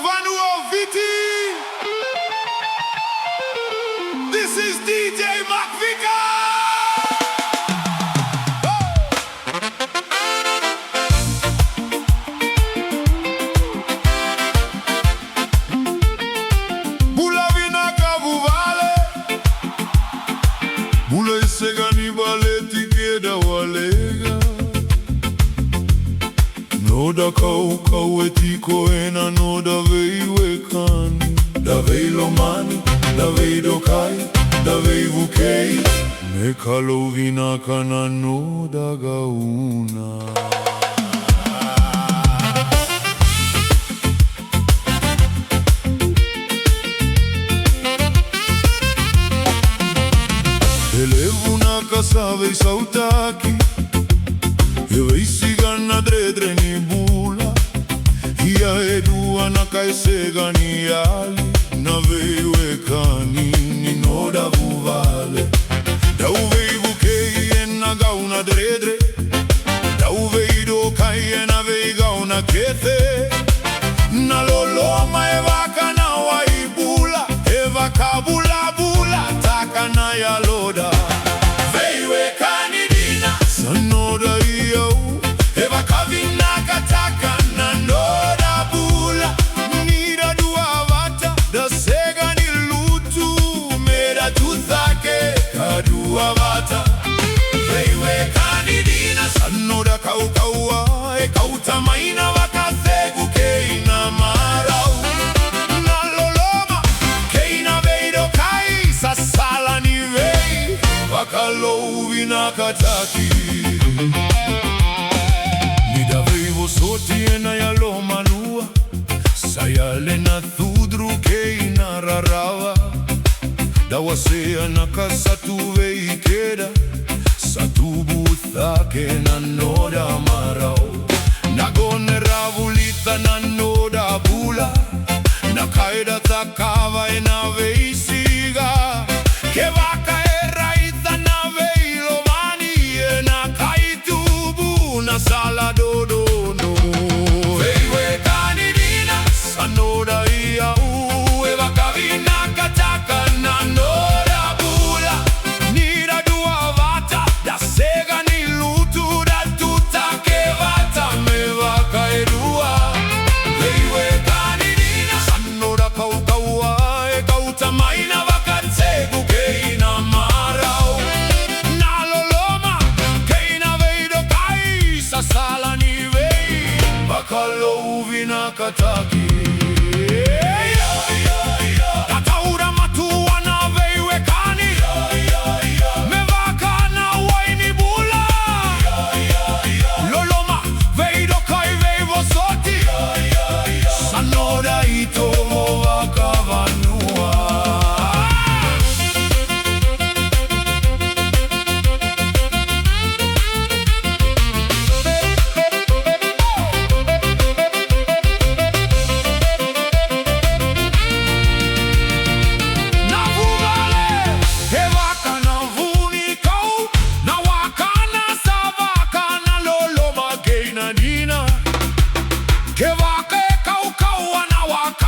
Vanua Viti. This is DJ Makvika. Bulavina kavuvale, bula isegani baleti keda walega. Noda kau etiko ena noda veiwekani, da veilomani, da veidokai, da veivukei. Mekalovina kana noda gauna. Elevuna kasave sautaki, eveisigana dredreni bula. Ia edua na kaisegani ali, na veiwekani ni noda vuvale. Da uveivukei ena gauna dredre, da uveidokai ena veigauna kethe. Na loloma evakana waibula, evakabula bula takana ya loda. Veiwekani Dina, sanoda iau, evakavina kataka na noda bula. Nira duavata, da segani lutu, mera tuthake kaduavata. Veiwekani Dina, sanoda kaukaua, ekautamaina wakathegu keina marau. Na loloma, keina veidokai, sasala ni vei, wakalovina kataki. Nida veivo soti ena ya lomanua, sayale na thudru keina rarawa. Dawasea na kasatu veikeda, satubu thake na noda marau. Nagone ravulita na noda bula, na kaida thakava ena veisiga. Kevaka eraitha na veilovani ena kaitubu na sala dodono. Veiwekani Dina, sanoda iau, evakavina kataka na noda bula. Nira duavata, da segani lutu, da tutake vata mevaka edua. Veiwekani Dina, sanoda kaukaua, ekautamaina wakategu keina marau. Na loloma, keina veidokai, sasala ni vei, wakalovina kataki. Tataura matua na veiwekani, mevaka na waini bula. Loloma, veidokai veivosoti, sanoda ito waka Vanua. Kevaka kau kau na waka